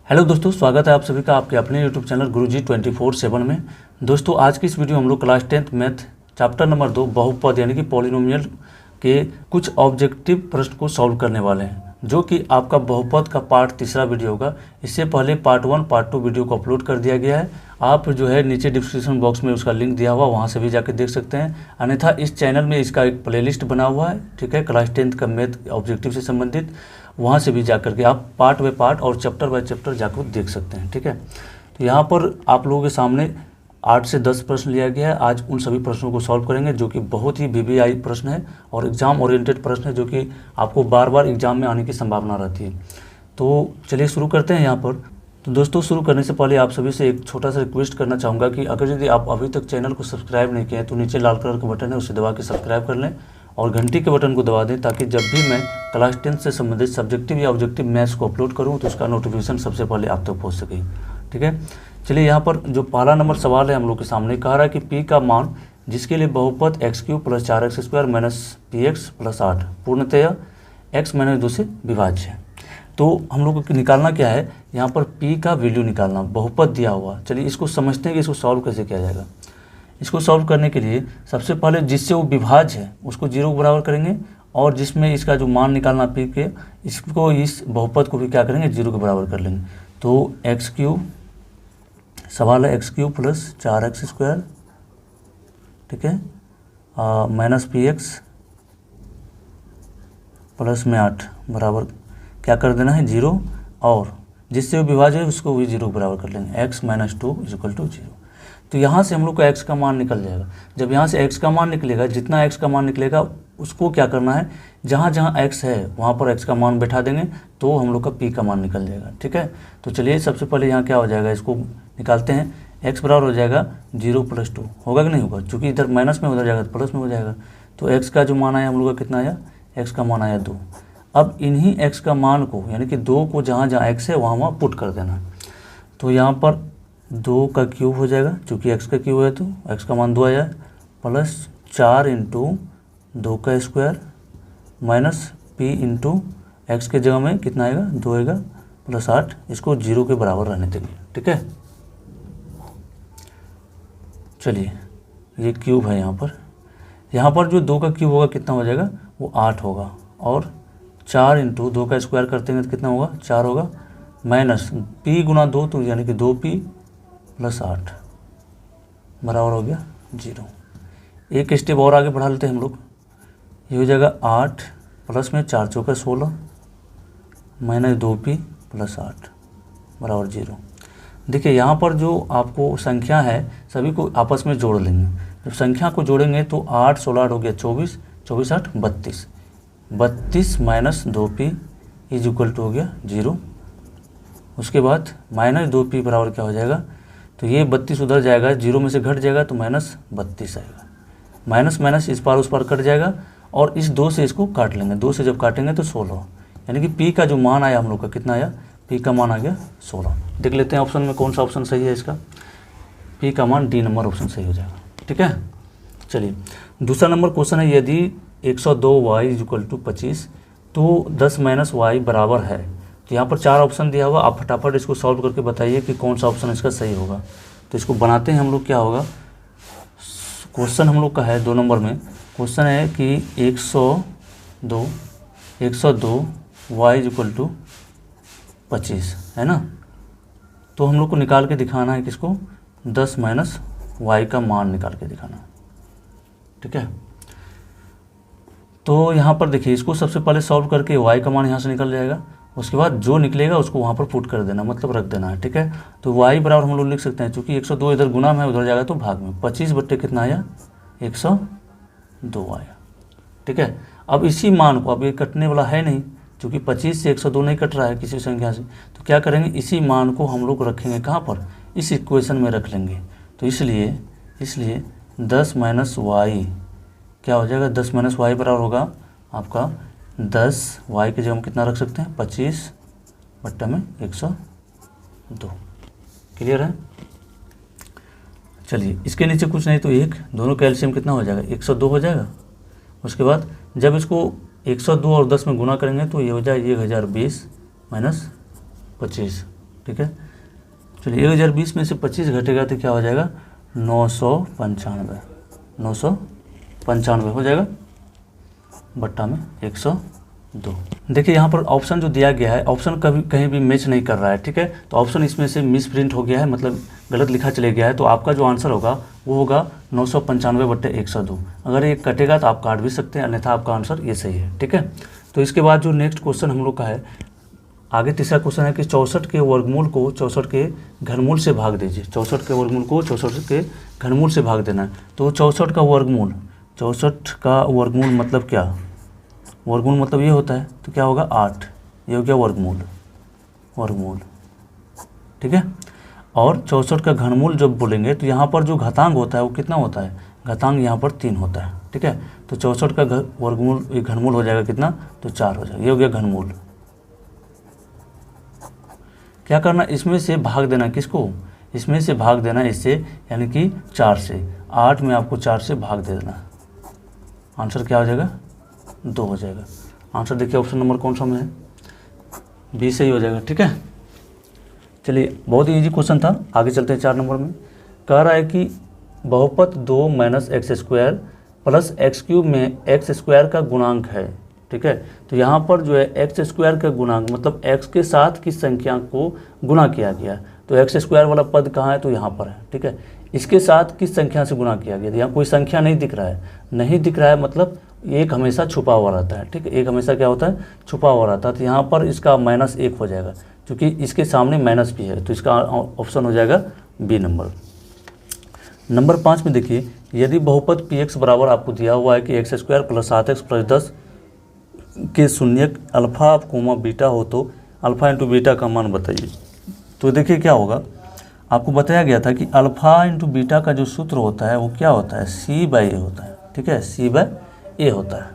Hello दोस्तों, स्वागत है आप सभी का आपके अपने यूट्यूब चैनल गुरुजी 24/7 में। दोस्तों आज की इस वीडियो हम लोग class 10th math chapter number 2 बहुपद यानी कि पॉलिनोमियल के कुछ ऑब्जेक्टिव प्रश्न को सॉल्व करने वाले हैं, जो कि आपका बहुपद का पार्ट तीसरा वीडियो होगा। इससे पहले पार्ट 1 पार्ट 2 वीडियो को अपलोड कर दिया गया है। आप जो है नीचे डिस्क्रिप्शन बॉक्स में उसका लिंक दिया हुआ, वहाँ से भी जाकर देख सकते हैं। अन्यथा इस चैनल में इसका एक प्लेलिस्ट बना हुआ है, ठीक है, क्लास 10th का मैथ ऑब्जेक्टिव से संबंधित। वहाँ से भी जाकर के आप पार्ट बाय पार्ट और चैप्टर बाय चैप्टर जाकर देख सकते हैं, ठीक है। तो यहाँ पर आप लोगों के सामने 8 से 10 प्रश्न लिया गया है। आज उन सभी प्रश्नों को सॉल्व करेंगे, जो कि बहुत ही वीवीआई प्रश्न है और एग्जाम ओरिएंटेड प्रश्न है, जो कि आपको बार बार एग्जाम में आने की संभावना रहती है। तो चलिए शुरू करते हैं यहाँ पर। तो दोस्तों शुरू करने से पहले आप सभी से एक छोटा सा रिक्वेस्ट करना चाहूँगा कि अगर यदि आप अभी तक चैनल को सब्सक्राइब नहीं किए हैं तो नीचे लाल कलर का बटन है, उसे दबा के सब्सक्राइब कर लें और घंटी के बटन को दबा दें, ताकि जब भी मैं क्लास 10 से संबंधित सब्जेक्टिव या ऑब्जेक्टिव मैथ्स को अपलोड करूं तो उसका नोटिफिकेशन सबसे पहले आप तक पहुंच सके, ठीक है। चलिए यहाँ पर जो पहला नंबर सवाल है हम लोग के सामने, कह रहा है कि p का मान जिसके लिए बहुपद x³ + 4x² - px + 8 पूर्णतः x - 2 से विभाज्य है। तो हम लोग को निकालना क्या है, यहाँ पर p का वैल्यू निकालना, बहुपद दिया हुआ। चलिए इसको समझते हैं कि इसको सॉल्व कैसे किया जाएगा। इसको सॉल्व करने के लिए सबसे पहले जिससे वो विभाज्य है उसको 0 के बराबर करेंगे, और जिसमें इसका जो मान निकालना p के, इसको इस बहुपद को भी क्या करेंगे, 0 के बराबर कर लेंगे। तो x³ सवाल है x³ + 4x², ठीक है, - px + में 8 बराबर क्या कर देना है, 0, और जिससे वो विभाज्य है उसको भी 0 के बराबर कर लेंगे, x - 2 = 0। तो यहाँ से हम लोग का x का मान निकल जाएगा। जब यहाँ से x का मान निकलेगा, जितना x का मान निकलेगा उसको क्या करना है, जहाँ जहाँ x है वहाँ पर x का मान बैठा देंगे, तो हम लोग का p का मान निकल जाएगा, ठीक है। तो चलिए सबसे पहले यहाँ क्या हो जाएगा, इसको निकालते हैं। x बराबर हो जाएगा 0 + 2, होगा कि नहीं होगा, चूँकि इधर माइनस में उधर जाएगा तो प्लस में हो जाएगा। तो x का जो मान आया हम लोग का कितना आया, x का मान आया 2। अब इन्हीं x का मान को यानी कि 2 को जहाँ जहाँ x है वहाँ वहाँ पुट कर देना। तो यहाँ पर 2 का क्यूब हो जाएगा, चूँकि x का क्यूब है तो x का मान 2 आया, + 4 × 2 का स्क्वायर माइनस p × x के जगह में कितना आएगा, 2 आएगा, + 8। इसको 0 के बराबर रहने देंगे, ठीक है। चलिए ये क्यूब है यहाँ पर जो 2 का क्यूब होगा कितना हो जाएगा, वो 8 होगा, और 4 × 2 का स्क्वायर करते हैं तो कितना होगा, 4 होगा, माइनस p × 2 तो यानी कि 2p + 8 बराबर हो गया 0। एक स्टेप और आगे बढ़ा लेते हैं हम लोग। ये हो जाएगा 8 प्लस में 4 × 4 = 16 - 2p + 8 बराबर 0। देखिए यहाँ पर जो आपको संख्या है सभी को आपस में जोड़ लेंगे। जब संख्या को जोड़ेंगे तो 8 16 8 हो गया 24, 24 8 32, 32 - 2p = हो गया 0। उसके बाद -2p बराबर क्या हो जाएगा, तो ये 32 उधर जाएगा, 0 में से घट जाएगा तो -32 आएगा। माइनस माइनस इस पार उस पार कट जाएगा, और इस 2 से इसको काट लेंगे, 2 से जब काटेंगे तो 16, यानी कि p का जो मान आया हम लोग का कितना आया, p का मान आ गया 16। देख लेते हैं ऑप्शन में कौन सा ऑप्शन सही है इसका। p का मान डी नंबर ऑप्शन सही हो जाएगा, ठीक है। चलिए दूसरा नंबर क्वेश्चन है, यदि 102y = 25 तो 10 - y बराबर है। तो यहाँ पर 4 ऑप्शन दिया हुआ, आप फटाफट इसको सॉल्व करके बताइए कि कौन सा ऑप्शन इसका सही होगा। तो इसको बनाते हैं हम लोग, क्या होगा, क्वेश्चन हम लोग का है 2 नंबर में। क्वेश्चन है कि 102 y = 25 है ना। तो हम लोग को निकाल के दिखाना है किसको, 10 - y का मान निकाल के दिखाना है, ठीक है। तो यहाँ पर देखिए इसको सबसे पहले सॉल्व करके y का मान यहाँ से निकल जाएगा, उसके बाद जो निकलेगा उसको वहाँ पर पुट कर देना, मतलब रख देना है, ठीक है। तो y बराबर हम लोग लिख सकते हैं, चूँकि 102 इधर गुना में है उधर जाएगा तो भाग में, 25 बट्टे कितना आया, 102 आया, ठीक है। अब इसी मान को, अब ये कटने वाला है नहीं, चूँकि 25 से 102 नहीं कट रहा है किसी संख्या से, तो क्या करेंगे, इसी मान को हम लोग रखेंगे कहाँ पर, इस इक्वेशन में रख लेंगे। तो इसलिए 10 - y क्या हो जाएगा, 10 - y बराबर होगा आपका 10, y की जगह हम कितना रख सकते हैं, 25 बट्टा में 102। क्लियर है। चलिए इसके नीचे कुछ नहीं तो 1, दोनों का एलसीएम कितना हो जाएगा, 102 हो जाएगा। उसके बाद जब इसको 102 और 10 में गुना करेंगे तो ये हो जाए 1020 - 25 ठीक है। चलिए 1020 में से 25 घटेगा तो क्या हो जाएगा 995, 995 हो जाएगा बट्टा में 102। देखिए यहाँ पर ऑप्शन जो दिया गया है, ऑप्शन कभी कहीं भी मैच नहीं कर रहा है, ठीक है। तो ऑप्शन इसमें से मिस प्रिंट हो गया है, मतलब गलत लिखा चले गया है। तो आपका जो आंसर होगा वो होगा 995 बट्टे 102। अगर ये कटेगा तो आप काट भी सकते हैं, अन्यथा आपका आंसर ये सही है, ठीक है। तो इसके बाद जो नेक्स्ट क्वेश्चन हम लोग का है, आगे तीसरा क्वेश्चन है कि 64 के वर्गमूल को 64 के घनमूल से भाग दीजिए। 64 के वर्गमूल को 64 के घनमूल से भाग देना है। तो 64 का वर्गमूल, 64 का वर्गमूल मतलब क्या, वर्गमूल मतलब ये होता है, तो क्या होगा 8, ये हो गया वर्गमूल, वर्गमूल, ठीक है। और 64 का घनमूल जब बोलेंगे तो यहाँ पर जो घातांक होता है वो कितना होता है, घातांक यहाँ पर 3 होता है, ठीक है। तो 64 का वर्गमूल घनमूल हो जाएगा कितना, तो 4 हो जाएगा, ये हो गया घनमूल। क्या करना, इसमें से भाग देना, किसको, इसमें से भाग देना इससे, यानी कि 4 से, 8 में आपको 4 से भाग दे देना, आंसर क्या हो जाएगा 2 हो जाएगा। आंसर देखिए ऑप्शन नंबर कौन सा में है, बी सही हो जाएगा, ठीक है। चलिए बहुत ही ईजी क्वेश्चन था, आगे चलते हैं 4 नंबर में। कह रहा है कि बहुपद 2 minus x square plus x cube में एक्स स्क्वायर का गुणांक है, ठीक है। तो यहाँ पर जो है एक्स स्क्वायर का गुणांक मतलब एक्स के साथ किस संख्या को गुणा किया गया, तो एक्स स्क्वायर वाला पद कहाँ है, तो यहाँ पर है, ठीक है। इसके साथ किस संख्या से गुणा किया गया, तो यहाँ कोई संख्या नहीं दिख रहा है, नहीं दिख रहा है मतलब एक हमेशा छुपा हुआ रहता है, ठीक है। एक हमेशा क्या होता है, छुपा हुआ रहता है। तो यहाँ पर इसका -1 हो जाएगा, क्योंकि इसके सामने माइनस भी है, तो इसका ऑप्शन हो जाएगा बी नंबर। नंबर 5 में देखिए, यदि बहुपद px बराबर आपको दिया हुआ है कि x square plus 7x plus 10 के शून्यक अल्फा कोमा बीटा हो तो अल्फा इंटू बीटा का मान बताइए। तो देखिए क्या होगा, आपको बताया गया था कि अल्फा इंटू बीटा का जो सूत्र होता है वो क्या होता है, c/a होता है, ठीक है, c/a होता है,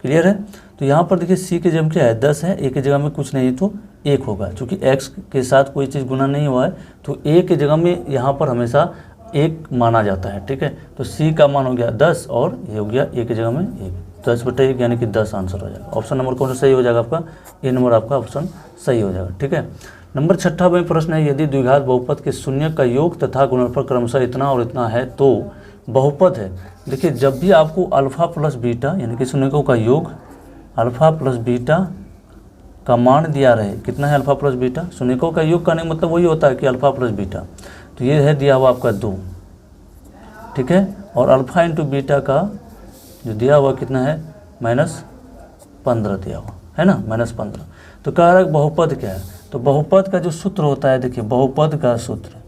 क्लियर है। तो यहाँ पर देखिए c की जगह क्या है 10 है, a की जगह में कुछ नहीं तो 1 होगा, क्योंकि x के साथ कोई चीज़ गुना नहीं हुआ है तो a की जगह में यहाँ पर हमेशा 1 माना जाता है, ठीक है। तो c का मान हो गया 10 और ये हो गया a की जगह में 1, 10/1 यानी कि 10 आंसर हो जाएगा। ऑप्शन नंबर कौन सा सही हो जाएगा आपका, ए नंबर आपका ऑप्शन सही हो जाएगा, ठीक है। नंबर 6 में प्रश्न है, यदि द्विघात बहुपद के शून्य का योग तथा गुणनफल क्रमशः इतना और इतना है तो बहुपद है। देखिए जब भी आपको अल्फा प्लस बीटा यानी कि शून्यकों का योग, अल्फा प्लस बीटा का मान दिया रहे, कितना है अल्फा प्लस बीटा, शून्यकों का योग करने मतलब वही होता है कि अल्फा प्लस बीटा, तो ये है दिया हुआ आपका 2, ठीक है। और अल्फा इंटू बीटा का जो दिया हुआ कितना है -15 दिया हुआ है ना, -15। तो कह रहा है बहुपद क्या है, तो बहुपद का जो सूत्र होता है, देखिए बहुपद का सूत्र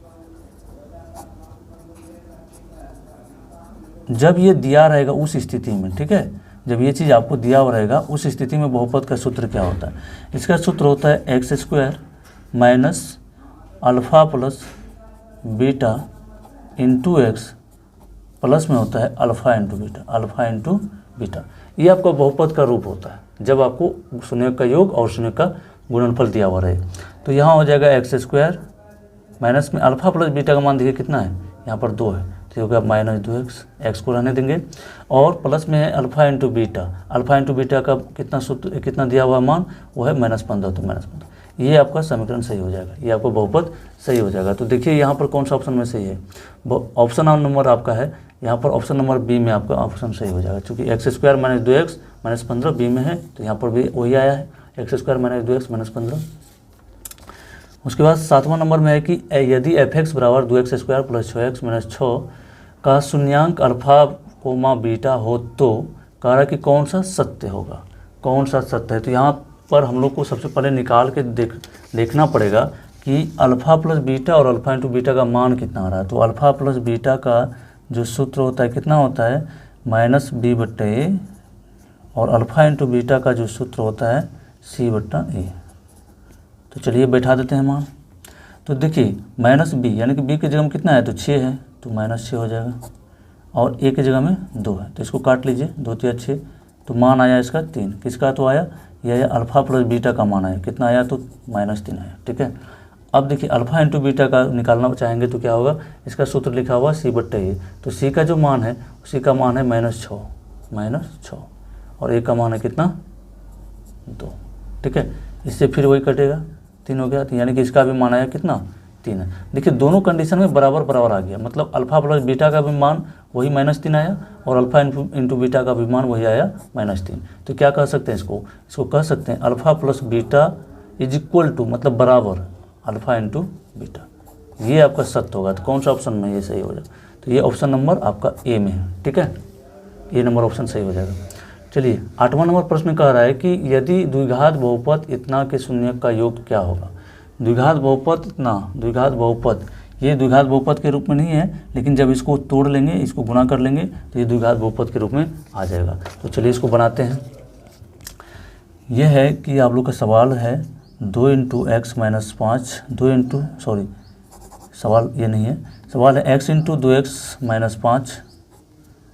जब ये दिया रहेगा उस स्थिति में, ठीक है, जब ये चीज़ आपको दिया हुआ रहेगा उस स्थिति में बहुपद का सूत्र क्या होता है, इसका सूत्र होता है x square minus alpha plus beta into x plus में होता है alpha into beta, alpha into beta. ये आपका बहुपद का रूप होता है जब आपको शून्य का योग और शून्य का गुणनफल दिया हुआ रहे। तो यहाँ हो जाएगा एक्स स्क्वायर माइनस में अल्फ़ा प्लस बीटा का मान देखिए कितना है, यहाँ पर 2 है, तो होगा -2x, एक्स को रहने देंगे, और प्लस में है alpha into beta, alpha into beta का कितना सूत्र कितना दिया हुआ मान वो है -15, तो -15, ये आपका समीकरण सही हो जाएगा, ये आपका बहुपद सही हो जाएगा। तो देखिए यहाँ पर कौन सा ऑप्शन में सही है, ऑप्शन नंबर आपका है यहाँ पर ऑप्शन नंबर बी में आपका ऑप्शन सही हो जाएगा, क्योंकि एक्स स्क्वायर -2x -15 बी में है, तो यहाँ पर भी वही आया है एक्स स्क्वायर -2x -15। उसके बाद 7वां नंबर में है कि यदि f(x) बराबर 2x square plus 6x minus 6 का शून्यांक अल्फा कोमा बीटा हो तो कह रहा है कि कौन सा सत्य होगा, कौन सा सत्य है। तो यहाँ पर हम लोग को सबसे पहले निकाल के देखना पड़ेगा कि अल्फ़ा प्लस बीटा और अल्फ़ा इंटू बीटा का मान कितना आ रहा है। तो अल्फ़ा प्लस बीटा का जो सूत्र होता है कितना होता है -b/a, और अल्फ़ा इंटू बीटा का जो सूत्र होता है c/a। तो चलिए बैठा देते हैं मान। तो देखिए -b यानी कि b की जगह में कितना है, तो 6 है, तो -6 हो जाएगा, और a की जगह में 2 है, तो इसको काट लीजिए, 2 3 6, तो मान आया इसका 3, किसका तो आया, यह आया अल्फ़ा प्लस बीटा का मान आया, कितना आया, तो -3 आया, ठीक है। अब देखिए अल्फ़ा इंटू बीटा का निकालना चाहेंगे तो क्या होगा, इसका सूत्र लिखा हुआ c/a, तो c का जो मान है उसी का मान है -6, और a का मान है कितना 2, ठीक है। इससे फिर वही कटेगा, 3 हो गया, तो यानी कि इसका भी मान आया कितना 3 है। देखिए दोनों कंडीशन में बराबर बराबर आ गया, मतलब अल्फा प्लस बीटा का भी मान वही -3 आया और अल्फा इंटू बीटा का भी मान वही आया -3। तो क्या कह सकते हैं इसको कह सकते हैं alpha plus beta is equal to, मतलब बराबर अल्फा इंटू बीटा। ये आपका सत्य होगा। तो कौन सा ऑप्शन में ये सही हो जाएगा? तो ये ऑप्शन नंबर आपका ए में है, ठीक है, ये नंबर ऑप्शन सही हो जाएगा। चलिए 8वां नंबर प्रश्न कह रहा है कि यदि द्विघात बहुपद इतना के शून्य का योग क्या होगा। द्विघात बहुपद इतना, द्विघात बहुपद, ये द्विघात बहुपद के रूप में नहीं है, लेकिन जब इसको तोड़ लेंगे, इसको गुना कर लेंगे तो ये द्विघात बहुपद के रूप में आ जाएगा। तो चलिए इसको बनाते हैं। यह है कि आप लोग का सवाल है 2 into x minus 5, 2 into sorry सवाल ये नहीं है, सवाल है x into 2x minus 5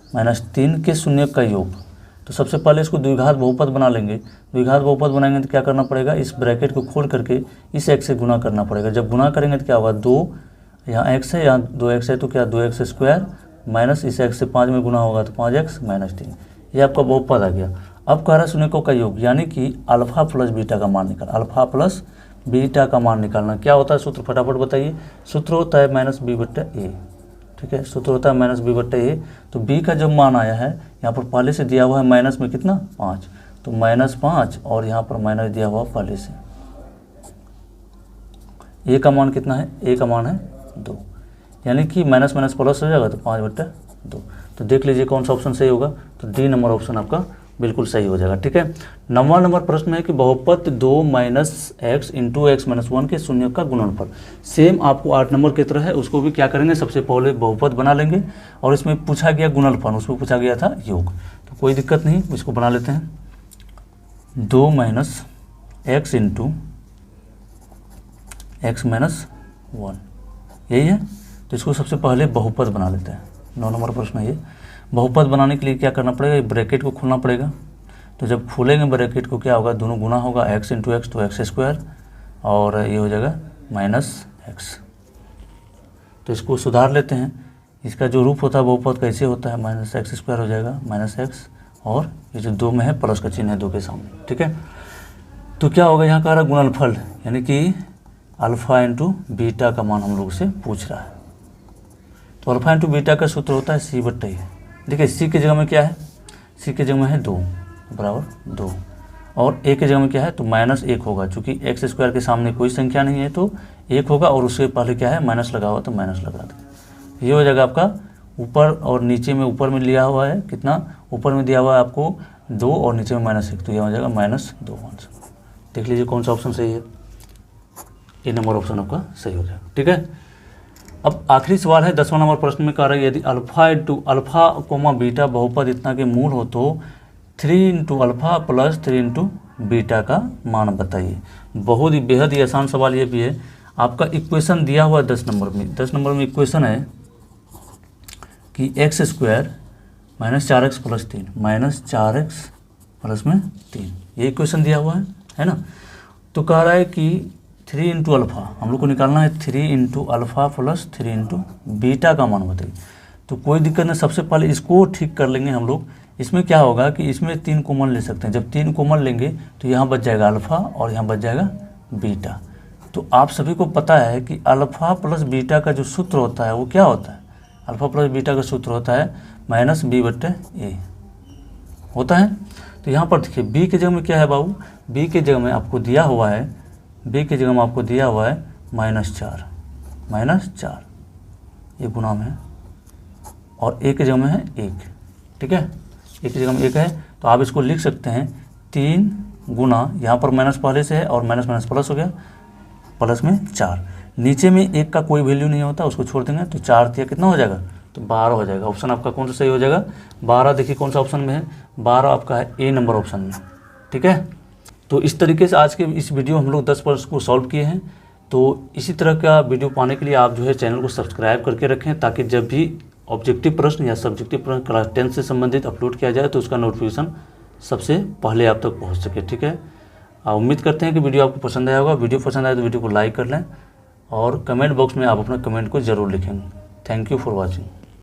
minus 3 के शून्य का योग। तो सबसे पहले इसको द्विघात बहुपद बना लेंगे। द्विघात बहुपद बनाएंगे तो क्या करना पड़ेगा, इस ब्रैकेट को खोल करके इस x से गुना करना पड़ेगा। जब गुना करेंगे तो क्या होगा, 2 यहाँ x है, यहाँ 2x है, तो क्या 2x स्क्वायर माइनस इस x से 5 में गुना होगा तो 5x माइनस 3, ये आपका बहुपद आ गया। अब कह रहा है शून्यकों का योग, यानी कि अल्फा प्लस बीटा का मान निकाल, अल्फा प्लस बीटा का मान निकालना। क्या होता है सूत्र, फटाफट बताइए। सूत्र होता है -b/a, ठीक है, सूत्र होता है -b/a। तो b का जब मान आया है, यहाँ पर पहले से दिया हुआ है माइनस में कितना 5, तो -5 और यहाँ पर माइनस दिया हुआ पहले से। a का मान कितना है, a का मान है 2, यानी कि माइनस माइनस प्लस हो जाएगा तो 5/2। तो देख लीजिए कौन सा ऑप्शन सही होगा। तो डी नंबर ऑप्शन आपका बिल्कुल सही हो जाएगा, ठीक है। 9वां नंबर प्रश्न है कि बहुपद 2 minus x into x minus 1 के शून्य का गुणनफल। सेम आपको 8 नंबर की तरह है, उसको भी क्या करेंगे, सबसे पहले बहुपद बना लेंगे और इसमें पूछा गया गुणनफल, उसमें पूछा गया था योग। तो कोई दिक्कत नहीं, इसको बना लेते हैं। 2 minus x into x minus 1, यही है। तो इसको सबसे पहले बहुपद बना लेते हैं। 9 नंबर प्रश्न है ये। बहुपद बनाने के लिए क्या करना पड़ेगा, ब्रैकेट को खोलना पड़ेगा। तो जब खोलेंगे ब्रैकेट को क्या होगा, दोनों गुना होगा, x इंटू एक्स तो एक्स स्क्वायर और ये हो जाएगा -x। तो इसको सुधार लेते हैं। इसका जो रूप होता है बहुपद कैसे होता है, -x² हो जाएगा, -x और ये जो 2 में है प्लस का चिन्ह है 2 के सामने, ठीक है। तो क्या होगा, यहाँ कह रहा है गुणनफल, यानी कि अल्फा इंटू बीटा का मान हम लोग से पूछ रहा है। तो अल्फा इंटू बीटा का सूत्र होता है c/a। देखिए c की जगह में क्या है, c की जगह में है 2 बराबर 2 और a की जगह में क्या है, तो -1 होगा, चूँकि x² के सामने कोई संख्या नहीं है तो 1 होगा और उससे पहले क्या है माइनस लगा हुआ, तो माइनस लगा दो। ये हो जाएगा आपका ऊपर और नीचे में, ऊपर में लिया हुआ है कितना, ऊपर में दिया हुआ है आपको 2 और नीचे में -1, तो यह हो जाएगा -2 आंसर। देख लीजिए कौन सा ऑप्शन सही है, ये नंबर ऑप्शन आपका सही हो जाएगा, ठीक है। अब आखिरी सवाल है 10वां नंबर प्रश्न में कह रहा है यदि alpha into alpha comma beta बहुपद इतना के मूल हो तो 3 into alpha plus 3 into beta का मान बताइए। बहुत ही बेहद ही आसान सवाल ये भी है। आपका इक्वेशन दिया हुआ है 10 नंबर में। 10 नंबर में इक्वेशन है कि x² minus 4x plus 3 minus 4x plus में 3, ये इक्वेशन दिया हुआ है ना। तो कह रहा है कि 3 इंटू अल्फ़ा हम लोग को निकालना है, 3 into alpha plus 3 into beta का मान बताइए। तो कोई दिक्कत नहीं, सबसे पहले इसको ठीक कर लेंगे हम लोग। इसमें क्या होगा कि इसमें 3 कॉमन ले सकते हैं। जब 3 कॉमन लेंगे तो यहाँ बच जाएगा अल्फ़ा और यहाँ बच जाएगा बीटा। तो आप सभी को पता है कि अल्फ़ा प्लस बीटा का जो सूत्र होता है वो क्या होता है, अल्फ़ा प्लस बीटा का सूत्र होता है -b/a होता है। तो यहाँ पर देखिए b की जगह में क्या है बाबू, b की जगह में आपको दिया हुआ है, b की जगह में आपको दिया हुआ है -4 ये गुना में है और a की जगह में है 1, ठीक है, a की जगह में 1 है। तो आप इसको लिख सकते हैं 3 गुना, यहाँ पर माइनस पहले से है और माइनस माइनस प्लस हो गया, प्लस में 4, नीचे में 1 का कोई वैल्यू नहीं होता, उसको छोड़ देंगे तो 4 दिया कितना हो जाएगा, तो 12 हो जाएगा। ऑप्शन आपका कौन सा सही हो जाएगा, 12। देखिए कौन सा ऑप्शन में है, 12 आपका है ए नंबर ऑप्शन में, ठीक है। तो इस तरीके से आज के इस वीडियो हम लोग 10 प्रश्न को सॉल्व किए हैं। तो इसी तरह का वीडियो पाने के लिए आप जो है चैनल को सब्सक्राइब करके रखें, ताकि जब भी ऑब्जेक्टिव प्रश्न या सब्जेक्टिव प्रश्न क्लास 10 से संबंधित अपलोड किया जाए तो उसका नोटिफिकेशन सबसे पहले आप तक पहुँच सके, ठीक है। उम्मीद करते हैं कि वीडियो आपको पसंद आया होगा। वीडियो पसंद आए तो वीडियो को लाइक कर लें और कमेंट बॉक्स में आप अपना कमेंट को ज़रूर लिखें। Thank you for watching.